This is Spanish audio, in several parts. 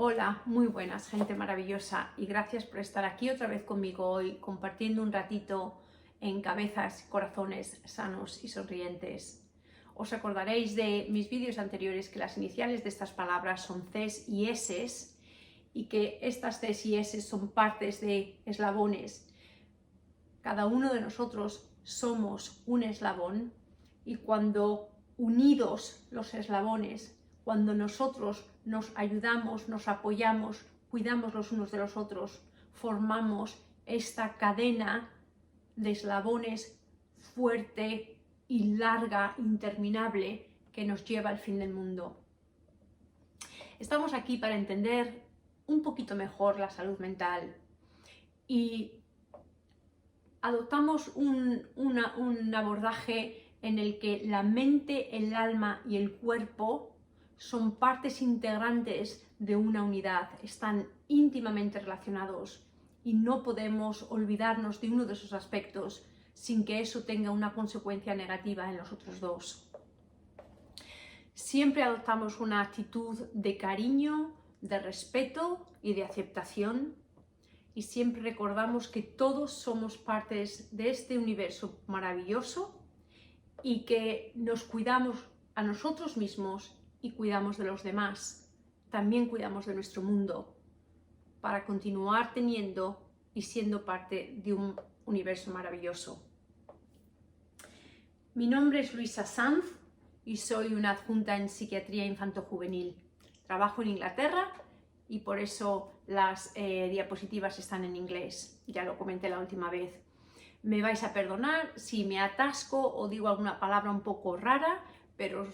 Hola, muy buenas, gente maravillosa, y gracias por estar aquí otra vez conmigo hoy, compartiendo un ratito en cabezas y corazones sanos y sonrientes. Os acordaréis de mis vídeos anteriores que las iniciales de estas palabras son Cs y Ss, y que estas Cs y Ss son partes de eslabones. Cada uno de nosotros somos un eslabón, y cuando unidos los eslabones, cuando nosotros nos ayudamos, nos apoyamos, cuidamos los unos de los otros, formamos esta cadena de eslabones fuerte y larga, interminable, que nos lleva al fin del mundo. Estamos aquí para entender un poquito mejor la salud mental y adoptamos un abordaje en el que la mente, el alma y el cuerpo son partes integrantes de una unidad, están íntimamente relacionados y no podemos olvidarnos de uno de esos aspectos sin que eso tenga una consecuencia negativa en los otros dos. Siempre adoptamos una actitud de cariño, de respeto y de aceptación, y siempre recordamos que todos somos partes de este universo maravilloso y que nos cuidamos a nosotros mismos y cuidamos de los demás. También cuidamos de nuestro mundo para continuar teniendo y siendo parte de un universo maravilloso. Mi nombre es Luisa Sanz y soy una adjunta en psiquiatría infanto-juvenil. Trabajo en Inglaterra y por eso las diapositivas están en inglés. Ya lo comenté la última vez. Me vais a perdonar si me atasco o digo alguna palabra un poco rara, pero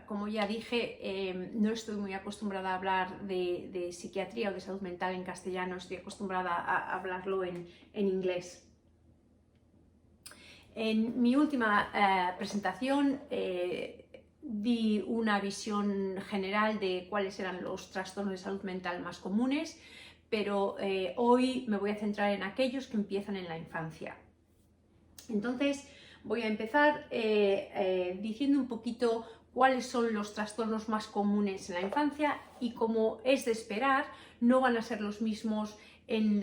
como ya dije, no estoy muy acostumbrada a hablar de psiquiatría o de salud mental en castellano, estoy acostumbrada a hablarlo en inglés. En mi última presentación di una visión general de cuáles eran los trastornos de salud mental más comunes, pero hoy me voy a centrar en aquellos que empiezan en la infancia. Entonces voy a empezar diciendo un poquito cuáles son los trastornos más comunes en la infancia, y como es de esperar, no van a ser los mismos en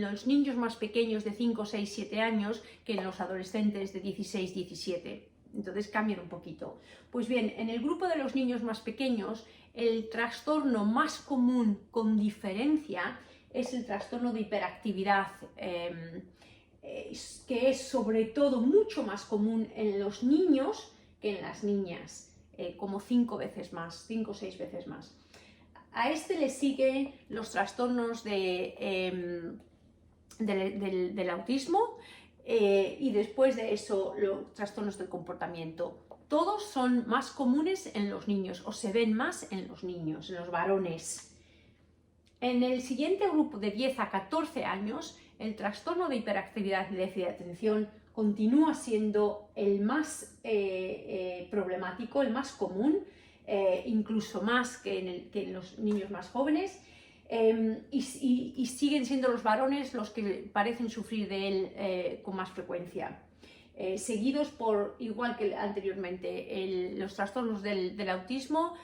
los niños más pequeños de 5, 6, 7 años que en los adolescentes de 16, 17. Entonces cambian un poquito. Pues bien, en el grupo de los niños más pequeños, el trastorno más común con diferencia es el trastorno de hiperactividad, que es sobre todo mucho más común en los niños que en las niñas, como 5 o 6 veces más. A este le siguen los trastornos del autismo, y después de eso los trastornos del comportamiento. Todos son más comunes en los niños, o se ven más en los niños, en los varones. En el siguiente grupo de 10 a 14 años, el trastorno de hiperactividad y déficit de atención continúa siendo el más problemático, el más común, incluso más que en los niños más jóvenes, y siguen siendo los varones los que parecen sufrir de él con más frecuencia. Seguidos por, igual que anteriormente, los trastornos del autismo,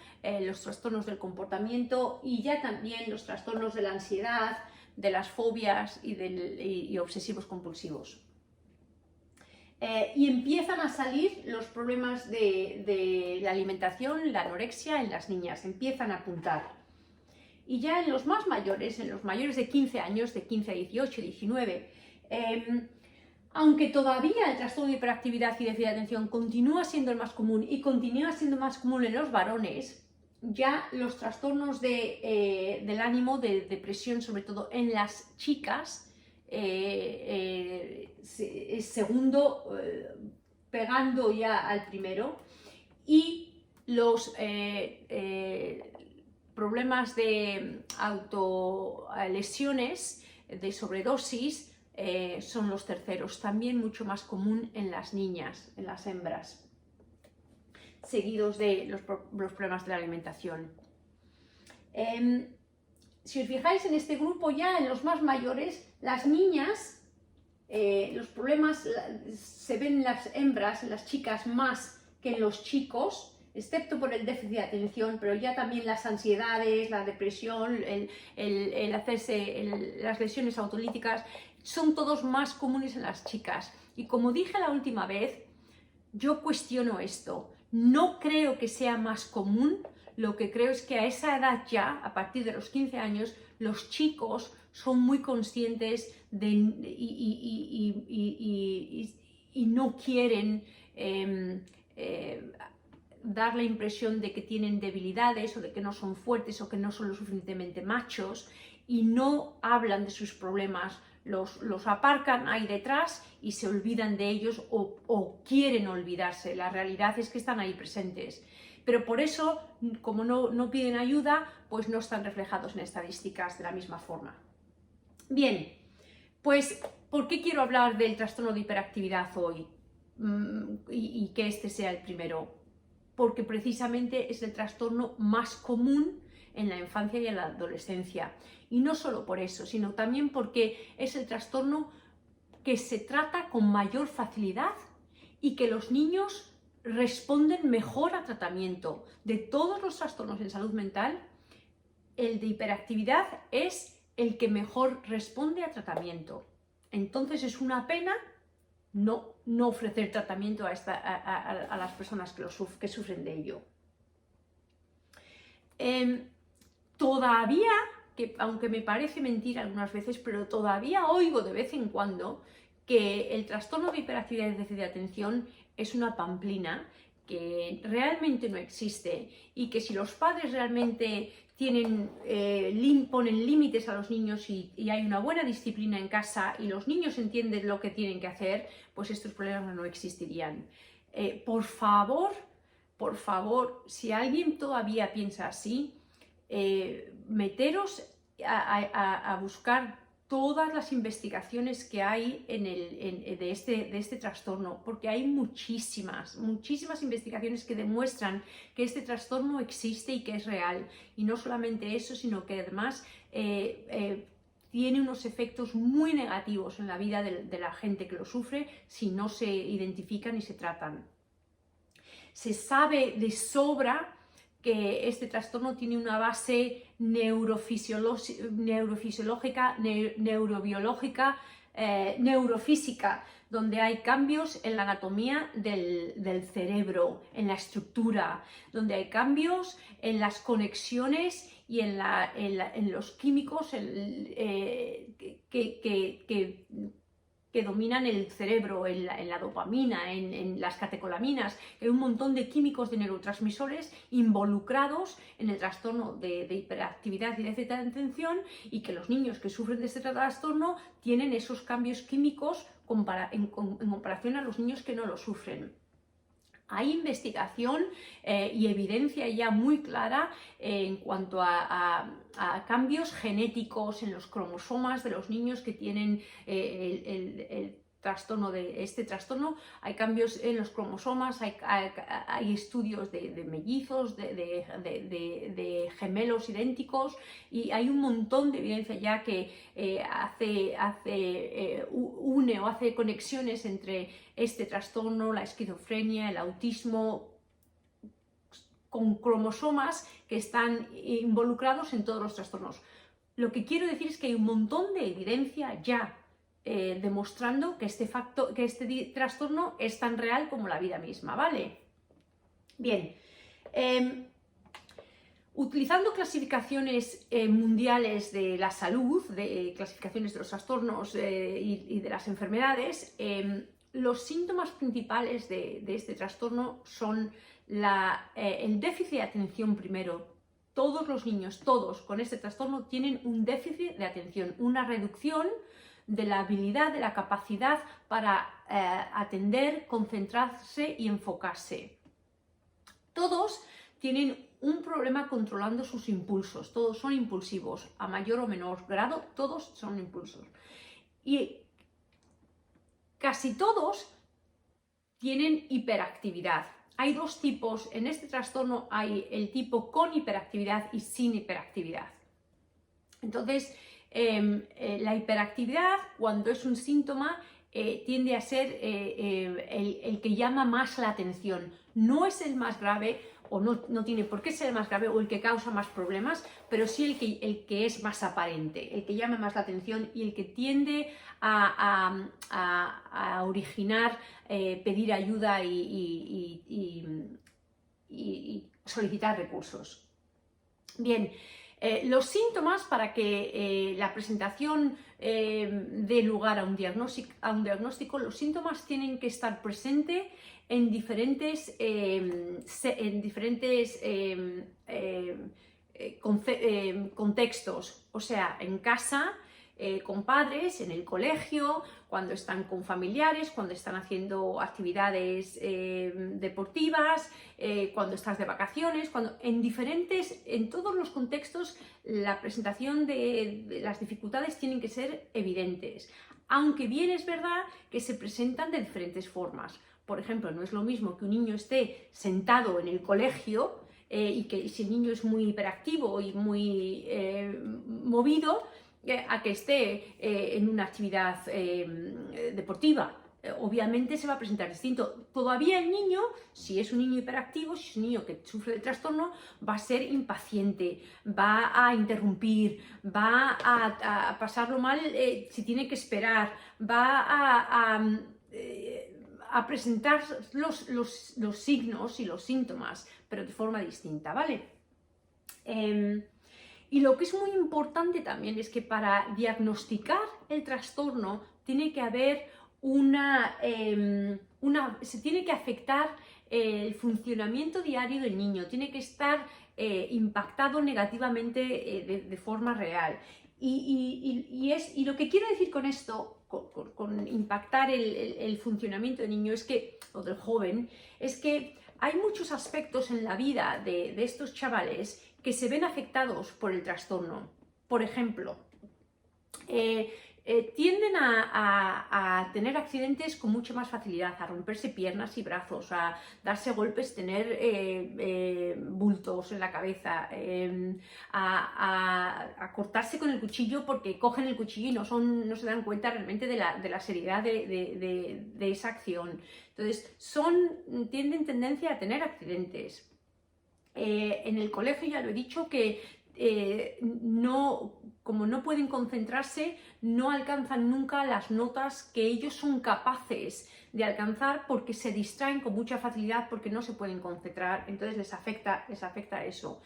los trastornos del comportamiento y ya también los trastornos de la ansiedad, de las fobias y obsesivos compulsivos. Y empiezan a salir los problemas de la alimentación, la anorexia en las niñas, empiezan a apuntar. Y ya en los más mayores, en los mayores de 15 años, de 15 a 18, 19, aunque todavía el trastorno de hiperactividad y déficit de atención continúa siendo el más común y continúa siendo más común en los varones, ya los trastornos del ánimo, de depresión, sobre todo en las chicas, es segundo, pegando ya al primero, y los problemas de autolesiones, de sobredosis, son los terceros, también mucho más común en las niñas, en las hembras, seguidos de los problemas de la alimentación. Si os fijáis en este grupo, ya en los más mayores, las niñas, los problemas se ven en las hembras, en las chicas, más que en los chicos, excepto por el déficit de atención, pero ya también las ansiedades, la depresión, el hacerse las lesiones autolíticas, son todos más comunes en las chicas. Y como dije la última vez, yo cuestiono esto. No creo que sea más común, lo que creo es que a esa edad ya, a partir de los 15 años, los chicos son muy conscientes y no quieren dar la impresión de que tienen debilidades o de que no son fuertes o que no son lo suficientemente machos y no hablan de sus problemas, los aparcan ahí detrás y se olvidan de ellos o quieren olvidarse. La realidad es que están ahí presentes. Pero por eso, como no piden ayuda, pues no están reflejados en estadísticas de la misma forma. Bien, pues, ¿por qué quiero hablar del trastorno de hiperactividad hoy? Y que este sea el primero. Porque precisamente es el trastorno más común en la infancia y en la adolescencia. Y no solo por eso, sino también porque es el trastorno que se trata con mayor facilidad y que los niños responden mejor a tratamiento. De todos los trastornos en salud mental, el de hiperactividad es el que mejor responde a tratamiento. Entonces es una pena no ofrecer tratamiento a las personas que sufren de ello. Todavía, aunque me parece mentira algunas veces, pero todavía oigo de vez en cuando que el trastorno de hiperactividad y déficit de atención es una pamplina, que realmente no existe y que si los padres realmente ponen límites a los niños y hay una buena disciplina en casa y los niños entienden lo que tienen que hacer, pues estos problemas no existirían. Por favor, si alguien todavía piensa así, meteros a buscar todas las investigaciones que hay de este trastorno, porque hay muchísimas investigaciones que demuestran que este trastorno existe y que es real. Y no solamente eso, sino que además tiene unos efectos muy negativos en la vida de la gente que lo sufre si no se identifican y se tratan. Se sabe de sobra que este trastorno tiene una base neurofisiológica, neurobiológica, neurofísica, donde hay cambios en la anatomía del cerebro, en la estructura, donde hay cambios en las conexiones y en los químicos que dominan el cerebro, en la dopamina, en las catecolaminas. Hay un montón de químicos de neurotransmisores involucrados en el trastorno de hiperactividad y déficit de atención y que los niños que sufren de este trastorno tienen esos cambios químicos en comparación a los niños que no lo sufren. Hay investigación y evidencia ya muy clara en cuanto a cambios genéticos en los cromosomas de los niños que tienen este trastorno. Hay cambios en los cromosomas, hay estudios de mellizos, de gemelos idénticos, y hay un montón de evidencia ya que une o hace conexiones entre este trastorno, la esquizofrenia, el autismo, con cromosomas que están involucrados en todos los trastornos. Lo que quiero decir es que hay un montón de evidencia ya demostrando que este trastorno es tan real como la vida misma, ¿vale? Bien, utilizando clasificaciones mundiales de la salud, de clasificaciones de los trastornos y de las enfermedades, los síntomas principales de este trastorno son el déficit de atención primero. Todos los niños, todos con este trastorno tienen un déficit de atención, una reducción de la habilidad, de la capacidad para atender, concentrarse y enfocarse. Todos tienen un problema controlando sus impulsos, todos son impulsivos, a mayor o menor grado, todos son impulsos. Y casi todos tienen hiperactividad. Hay dos tipos, en este trastorno hay el tipo con hiperactividad y sin hiperactividad. Entonces, la hiperactividad, cuando es un síntoma, tiende a ser el que llama más la atención. No es el más grave o no tiene por qué ser el más grave o el que causa más problemas, pero sí el que es más aparente, el que llama más la atención y el que tiende a originar, pedir ayuda y solicitar recursos. Bien, los síntomas para que la presentación dé lugar a un diagnóstico, los síntomas tienen que estar presentes en diferentes contextos, o sea, en casa, con padres, en el colegio, cuando están con familiares, cuando están haciendo actividades deportivas, cuando estás de vacaciones, en todos los contextos la presentación de las dificultades tienen que ser evidentes, aunque bien es verdad que se presentan de diferentes formas. Por ejemplo, no es lo mismo que un niño esté sentado en el colegio y que si el niño es muy hiperactivo y muy movido, a que esté en una actividad deportiva. Obviamente se va a presentar distinto. Todavía el niño, si es un niño hiperactivo, si es un niño que sufre de trastorno, va a ser impaciente, va a interrumpir, va a pasarlo mal si tiene que esperar, va a presentar los signos y los síntomas, pero de forma distinta, ¿vale? Y lo que es muy importante también es que para diagnosticar el trastorno tiene que haber se tiene que afectar el funcionamiento diario del niño, tiene que estar impactado negativamente de forma real. Y lo que quiero decir con esto, con impactar el funcionamiento del niño o del joven, es que hay muchos aspectos en la vida de estos chavales que se ven afectados por el trastorno. Por ejemplo, tienden a tener accidentes con mucha más facilidad, a romperse piernas y brazos, a darse golpes, tener bultos en la cabeza, a cortarse con el cuchillo porque cogen el cuchillo y no se dan cuenta realmente de la seriedad de esa acción. Entonces, tienden tendencia a tener accidentes. En el colegio ya lo he dicho que como no pueden concentrarse, no alcanzan nunca las notas que ellos son capaces de alcanzar porque se distraen con mucha facilidad porque no se pueden concentrar, entonces les afecta eso.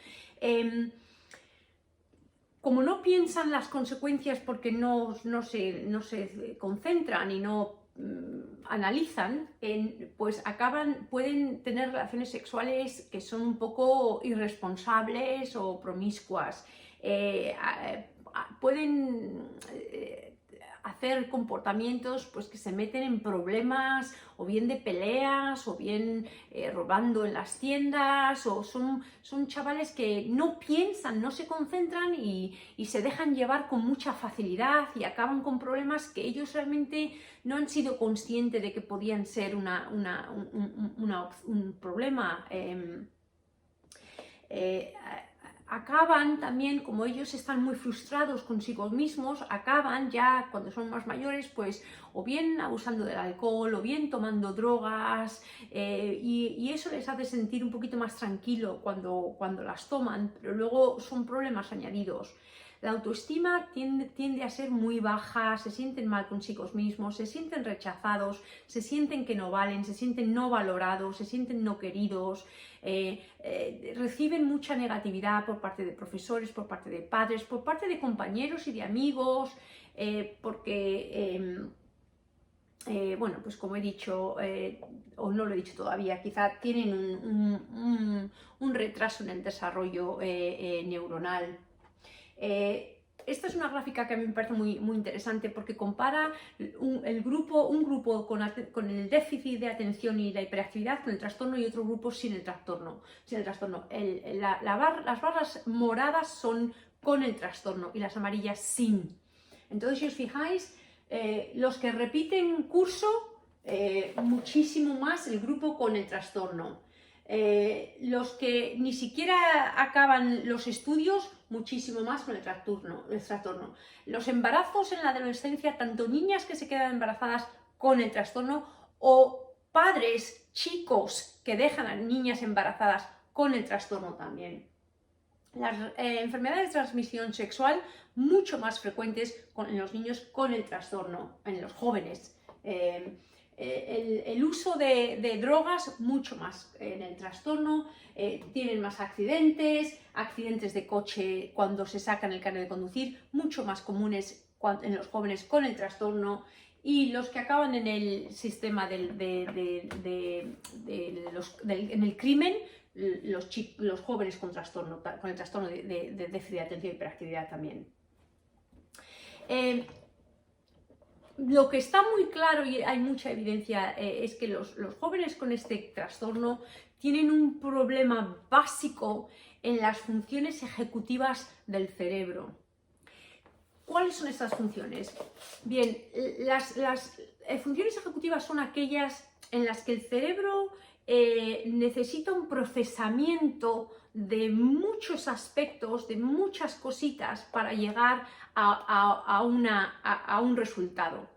Como no piensan las consecuencias porque no se concentran y no analizan, pues pueden tener relaciones sexuales que son un poco irresponsables o promiscuas. Pueden hacer comportamientos pues, que se meten en problemas o bien de peleas o bien robando en las tiendas, o son chavales que no piensan, no se concentran y se dejan llevar con mucha facilidad y acaban con problemas que ellos realmente no han sido conscientes de que podían ser un problema. Acaban también, como ellos están muy frustrados consigo mismos, acaban ya cuando son más mayores, pues o bien abusando del alcohol o bien tomando drogas, y eso les hace sentir un poquito más tranquilo cuando las toman, pero luego son problemas añadidos. La autoestima tiende a ser muy baja, se sienten mal consigo mismos, se sienten rechazados, se sienten que no valen, se sienten no valorados, se sienten no queridos, reciben mucha negatividad por parte de profesores, por parte de padres, por parte de compañeros y de amigos, porque... bueno, pues como he dicho, o no lo he dicho todavía, quizá tienen un retraso en el desarrollo neuronal. Esta es una gráfica que a mí me parece muy, muy interesante porque compara un grupo con el déficit de atención y la hiperactividad con el trastorno y otro grupo sin el trastorno. Las barras moradas son con el trastorno y las amarillas sin. Entonces, si os fijáis, los que repiten curso, muchísimo más el grupo con el trastorno. Los que ni siquiera acaban los estudios, muchísimo más con el trastorno. Los embarazos en la adolescencia, tanto niñas que se quedan embarazadas con el trastorno o padres chicos que dejan a niñas embarazadas con el trastorno también. Las enfermedades de transmisión sexual mucho más frecuentes en los niños con el trastorno, en los jóvenes. El uso de drogas mucho más en el trastorno, tienen más accidentes de coche cuando se sacan el carnet de conducir, mucho más comunes en los jóvenes con el trastorno, y los que acaban en el sistema en el crimen, los jóvenes con el trastorno de déficit de atención y hiperactividad también. Lo que está muy claro y hay mucha evidencia es que los jóvenes con este trastorno tienen un problema básico en las funciones ejecutivas del cerebro. ¿Cuáles son estas funciones? Bien, las funciones ejecutivas son aquellas en las que el cerebro necesita un procesamiento de muchos aspectos, de muchas cositas para llegar a un resultado.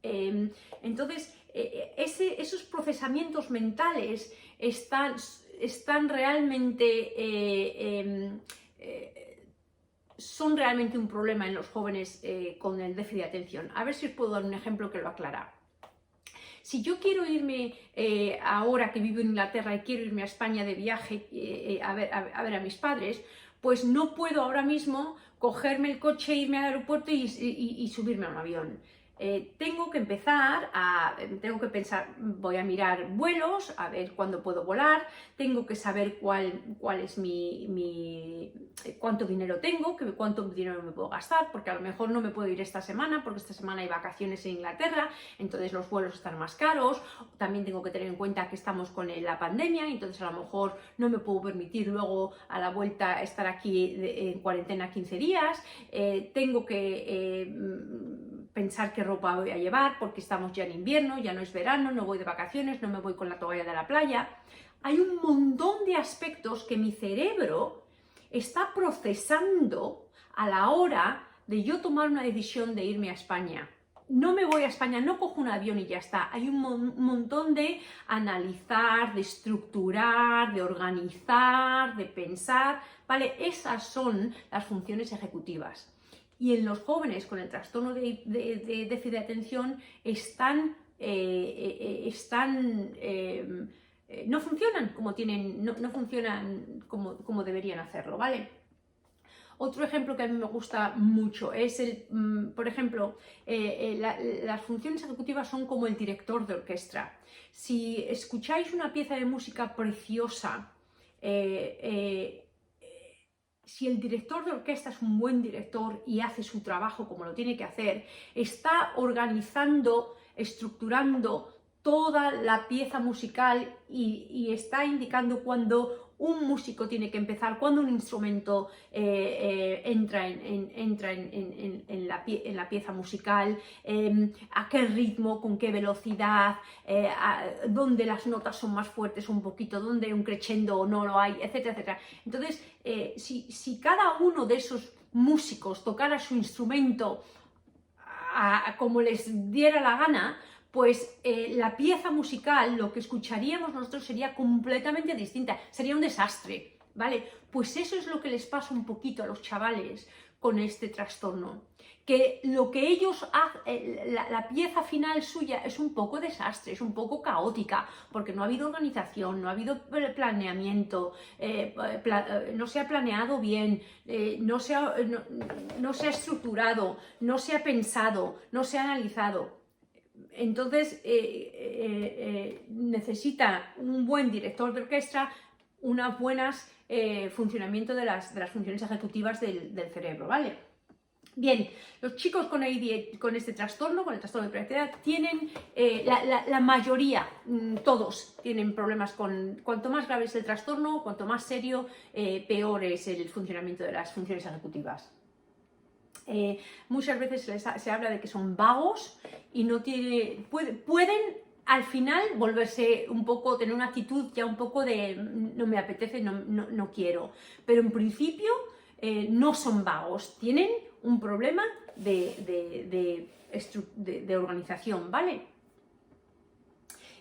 Entonces, esos procesamientos mentales están realmente son realmente un problema en los jóvenes con el déficit de atención. A ver si os puedo dar un ejemplo que lo aclara. Si yo quiero irme, ahora que vivo en Inglaterra y quiero irme a España de viaje a ver a mis padres, pues no puedo ahora mismo cogerme el coche, irme al aeropuerto y subirme a un avión. Tengo que pensar, voy a mirar vuelos, a ver cuándo puedo volar, tengo que saber cuál es cuánto dinero tengo, cuánto dinero me puedo gastar, porque a lo mejor no me puedo ir esta semana, porque esta semana hay vacaciones en Inglaterra, entonces los vuelos están más caros. También tengo que tener en cuenta que estamos con la pandemia, entonces a lo mejor no me puedo permitir luego a la vuelta estar aquí en cuarentena 15 días, tengo que pensar qué ropa voy a llevar, porque estamos ya en invierno, ya no es verano, no voy de vacaciones, no me voy con la toalla de la playa. Hay un montón de aspectos que mi cerebro está procesando a la hora de yo tomar una decisión de irme a España. No me voy a España, no cojo un avión y ya está. Hay un montón de analizar, de estructurar, de organizar, de pensar, ¿vale? Esas son las funciones ejecutivas. Y en los jóvenes con el trastorno de déficit de atención no funcionan no funcionan como deberían hacerlo, ¿vale? Otro ejemplo que a mí me gusta mucho es por ejemplo, las funciones ejecutivas son como el director de orquesta. Si escucháis una pieza de música preciosa, si el director de orquesta es un buen director y hace su trabajo como lo tiene que hacer, está organizando, estructurando toda la pieza musical y está indicando cuándo un músico tiene que empezar, cuándo un instrumento entra en la pieza musical, a qué ritmo, con qué velocidad, dónde las notas son más fuertes un poquito, dónde un crescendo o no lo hay, etcétera, etcétera. Entonces, si cada uno de esos músicos tocara su instrumento como les diera la gana, pues la pieza musical, lo que escucharíamos nosotros sería completamente distinta, sería un desastre, ¿vale? Pues eso es lo que les pasa un poquito a los chavales con este trastorno, que lo que ellos hacen, la pieza final suya es un poco desastre, es un poco caótica, porque no ha habido organización, no ha habido planeamiento, no se ha planeado bien, no se ha estructurado, no se ha pensado, no se ha analizado. Entonces necesita un buen director de orquesta, unas buenas funcionamiento de las funciones ejecutivas del cerebro, ¿vale? Bien, los chicos con este trastorno, con el trastorno de hiperactividad, tienen, la mayoría, todos tienen problemas cuanto más grave es el trastorno, cuanto más serio, peor es el funcionamiento de las funciones ejecutivas. Muchas veces se habla de que son vagos y pueden al final volverse un poco, tener una actitud ya un poco de no me apetece, no quiero, pero en principio no son vagos, tienen un problema de organización, ¿vale?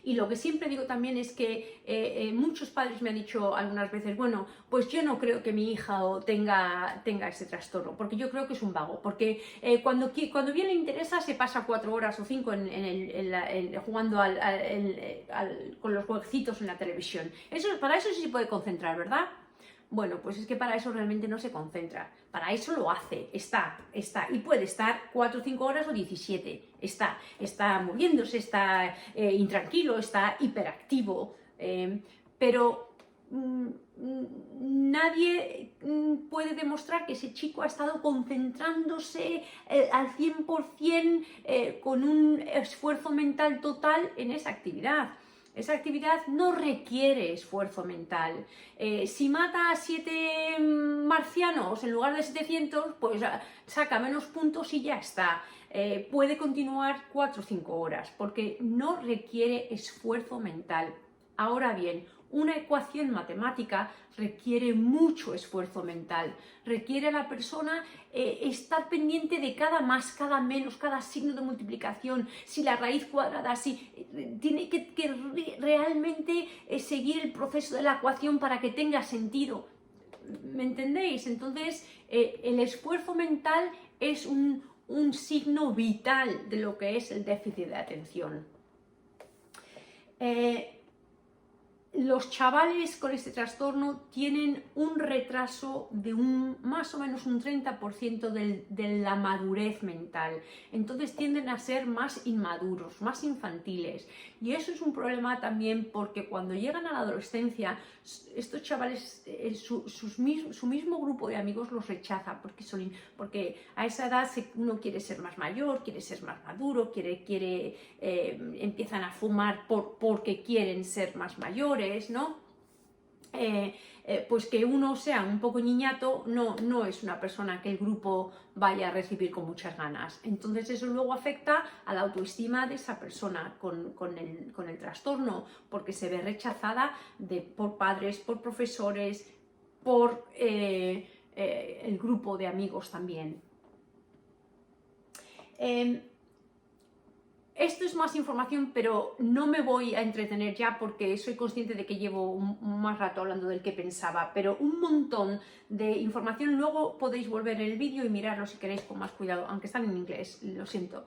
Y lo que siempre digo también es que muchos padres me han dicho algunas veces, bueno, pues yo no creo que mi hija tenga ese trastorno, porque yo creo que es un vago, porque cuando bien le interesa se pasa 4 horas o 5 jugando con los jueguecitos en la televisión. Para eso sí se puede concentrar, ¿verdad? Bueno, pues es que para eso realmente no se concentra, para eso lo hace, está, y puede estar 4 o 5 horas o 17, está moviéndose, está intranquilo, está hiperactivo, pero nadie puede demostrar que ese chico ha estado concentrándose al 100% con un esfuerzo mental total en esa actividad. Esa actividad no requiere esfuerzo mental. Si mata a 7 marcianos en lugar de 700, pues saca menos puntos y ya está. Puede continuar 4 o 5 horas, porque no requiere esfuerzo mental. Ahora bien, una ecuación matemática requiere mucho esfuerzo mental, requiere a la persona estar pendiente de cada más, cada menos, cada signo de multiplicación, si la raíz cuadrada, tiene que realmente seguir el proceso de la ecuación para que tenga sentido. ¿Me entendéis? Entonces, el esfuerzo mental es un signo vital de lo que es el déficit de atención. Los chavales con este trastorno tienen un retraso de más o menos un 30% de la madurez mental. Entonces tienden a ser más inmaduros, más infantiles. Y eso es un problema también porque cuando llegan a la adolescencia, estos chavales, su mismo grupo de amigos los rechaza porque a esa edad uno quiere ser más mayor, quiere ser más maduro, empiezan a fumar porque quieren ser más mayores, ¿no? Pues que uno sea un poco niñato no es una persona que el grupo vaya a recibir con muchas ganas. Entonces eso luego afecta a la autoestima de esa persona con el trastorno, porque se ve rechazada por padres, por profesores, por el grupo de amigos también. Esto es más información, pero no me voy a entretener ya porque soy consciente de que llevo más rato hablando del que pensaba, pero un montón de información. Luego podéis volver el vídeo y mirarlo si queréis con más cuidado, aunque están en inglés, lo siento.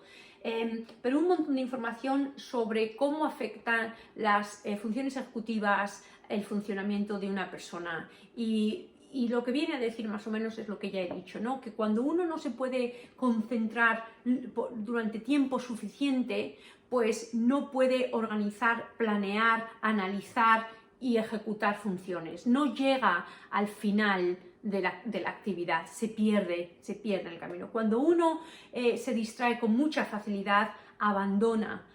Pero un montón de información sobre cómo afectan las funciones ejecutivas, el funcionamiento de una persona y lo que viene a decir más o menos es lo que ya he dicho, ¿no? Que cuando uno no se puede concentrar durante tiempo suficiente, pues no puede organizar, planear, analizar y ejecutar funciones. No llega al final de la actividad, se pierde en el camino. Cuando uno se distrae con mucha facilidad, abandona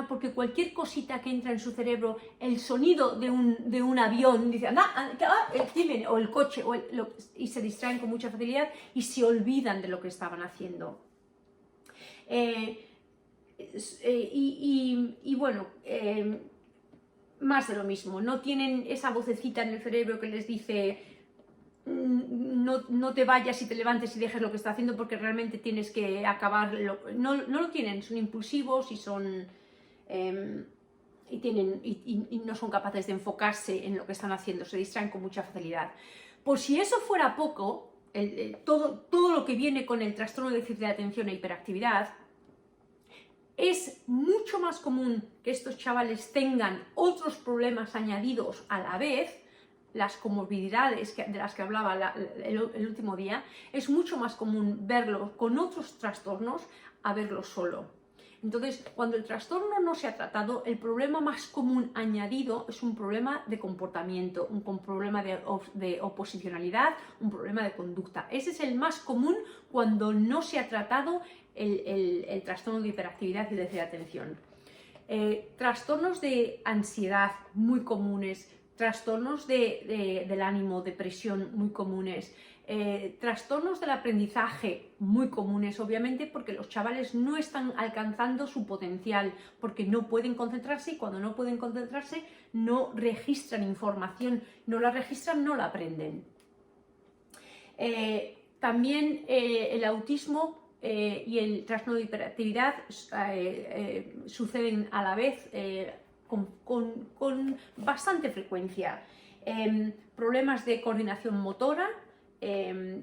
porque cualquier cosita que entra en su cerebro, el sonido de un avión, dice, o el coche, y se distraen con mucha facilidad y se olvidan de lo que estaban haciendo. Bueno, más de lo mismo, no tienen esa vocecita en el cerebro que les dice no te vayas y te levantes y dejes lo que estás haciendo porque realmente tienes que acabar. No lo tienen, son impulsivos y son y no son capaces de enfocarse en lo que están haciendo, se distraen con mucha facilidad. Por si eso fuera poco, todo lo que viene con el trastorno de déficit de atención e hiperactividad, es mucho más común que estos chavales tengan otros problemas añadidos a la vez. Las comorbilidades de las que hablaba el último día, es mucho más común verlos con otros trastornos a verlos solo. Entonces, cuando el trastorno no se ha tratado, el problema más común añadido es un problema de comportamiento, un problema de oposicionalidad, un problema de conducta. Ese es el más común cuando no se ha tratado el trastorno de hiperactividad y déficit de atención. Trastornos de ansiedad muy comunes, trastornos del ánimo, depresión muy comunes, trastornos del aprendizaje muy comunes, obviamente porque los chavales no están alcanzando su potencial, porque no pueden concentrarse y cuando no pueden concentrarse no registran información, no la registran, no la aprenden. También el autismo y el trastorno de hiperactividad suceden a la vez. con bastante frecuencia. Problemas de coordinación motora,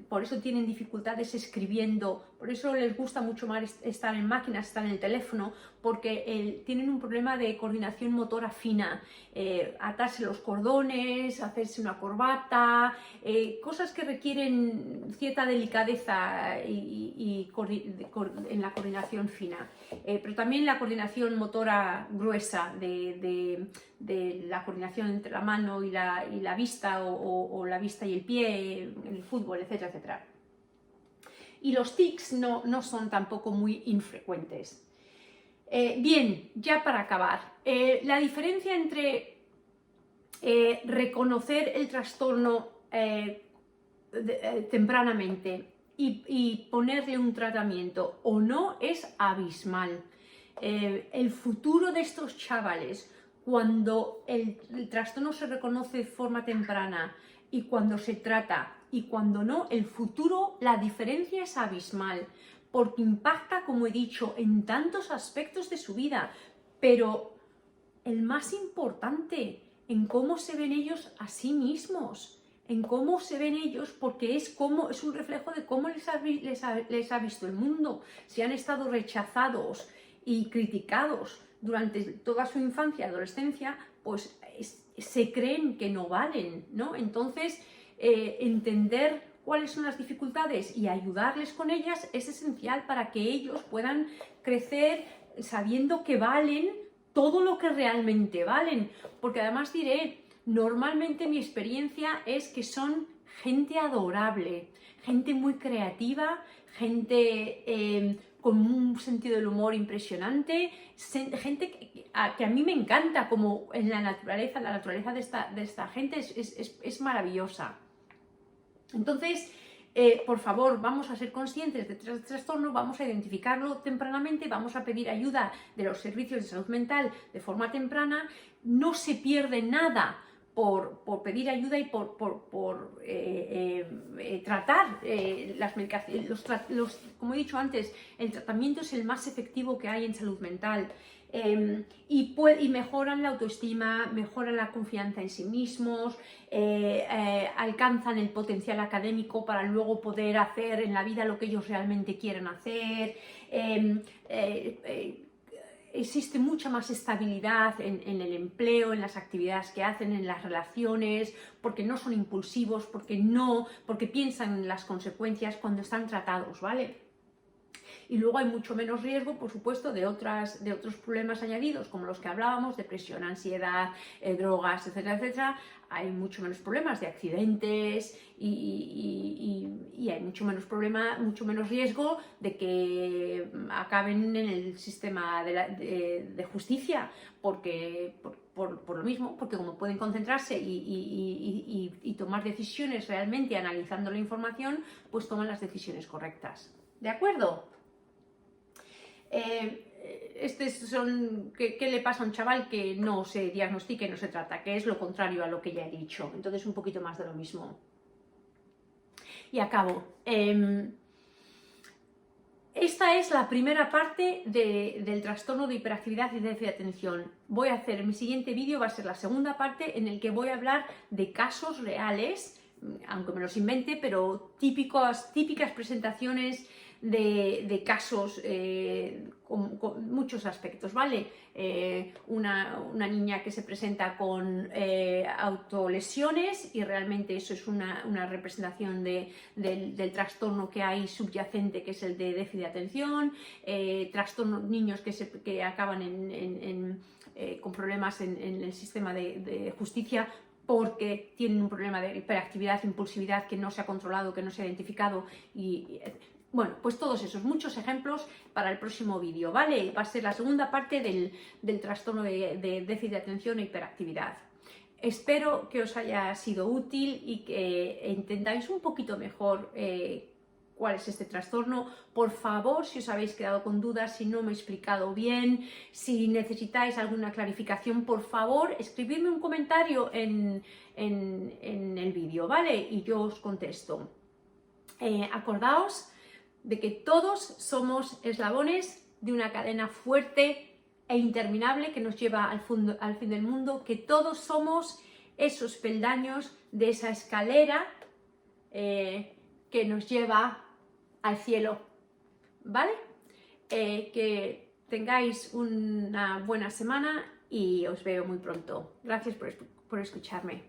por eso tienen dificultades escribiendo, por eso les gusta mucho más estar en máquinas, estar en el teléfono, porque tienen un problema de coordinación motora fina, atarse los cordones, hacerse una corbata, cosas que requieren cierta delicadeza en la coordinación fina, pero también la coordinación motora gruesa de la coordinación entre la mano y la vista, o la vista y el pie, en el fútbol, etcétera, etcétera. Y los tics no son tampoco muy infrecuentes. Bien, ya para acabar, la diferencia entre reconocer el trastorno tempranamente y ponerle un tratamiento o no es abismal. El futuro de estos chavales, cuando el trastorno se reconoce de forma temprana y cuando se trata y cuando no, el futuro, la diferencia es abismal, porque impacta, como he dicho, en tantos aspectos de su vida, pero el más importante, en cómo se ven ellos a sí mismos, en cómo se ven ellos, porque es un reflejo de cómo les ha visto el mundo. Si han estado rechazados y criticados durante toda su infancia y adolescencia, pues se creen que no valen, ¿no? Entonces, entender cuáles son las dificultades y ayudarles con ellas es esencial para que ellos puedan crecer sabiendo que valen todo lo que realmente valen, porque además diré, normalmente mi experiencia es que son gente adorable, gente muy creativa, gente con un sentido del humor impresionante, gente que a mí me encanta, como en la naturaleza de esta gente es maravillosa. Entonces, por favor, vamos a ser conscientes de este trastorno, vamos a identificarlo tempranamente, vamos a pedir ayuda de los servicios de salud mental de forma temprana. No se pierde nada por pedir ayuda y por tratar las medicaciones. Como he dicho antes, el tratamiento es el más efectivo que hay en salud mental. Y mejoran la autoestima, mejoran la confianza en sí mismos, alcanzan el potencial académico para luego poder hacer en la vida lo que ellos realmente quieren hacer. Existe mucha más estabilidad en el empleo, en las actividades que hacen, en las relaciones, porque no son impulsivos, porque piensan en las consecuencias cuando están tratados, ¿vale? Y luego hay mucho menos riesgo, por supuesto, de otros problemas añadidos, como los que hablábamos, depresión, ansiedad, drogas, etcétera, etcétera. Hay mucho menos problemas de accidentes y hay mucho menos riesgo de que acaben en el sistema de justicia, porque por lo mismo, porque como pueden concentrarse y tomar decisiones realmente analizando la información, pues toman las decisiones correctas. ¿De acuerdo? ¿Qué le pasa a un chaval que no se diagnostica y no se trata? Que es lo contrario a lo que ya he dicho. Entonces, un poquito más de lo mismo. Y acabo. Esta es la primera parte del trastorno de hiperactividad y déficit de atención. Voy a hacer, mi siguiente vídeo va a ser la segunda parte en el que voy a hablar de casos reales, aunque me los invente, pero típicas presentaciones de casos con muchos aspectos, ¿vale? Una niña que se presenta con autolesiones y realmente eso es una representación del trastorno que hay subyacente, que es el de déficit de atención, niños que acaban con problemas en el sistema de justicia porque tienen un problema de hiperactividad, impulsividad que no se ha controlado, que no se ha identificado bueno, pues todos esos, muchos ejemplos para el próximo vídeo, ¿vale? Va a ser la segunda parte del trastorno de déficit de atención e hiperactividad. Espero que os haya sido útil y que entendáis un poquito mejor cuál es este trastorno. Por favor, si os habéis quedado con dudas, si no me he explicado bien, si necesitáis alguna clarificación, por favor, escribidme un comentario en el vídeo, ¿vale? Y yo os contesto. Acordaos de que todos somos eslabones de una cadena fuerte e interminable que nos lleva al fin del mundo, que todos somos esos peldaños de esa escalera que nos lleva al cielo, ¿vale? Que tengáis una buena semana y os veo muy pronto. Gracias por escucharme.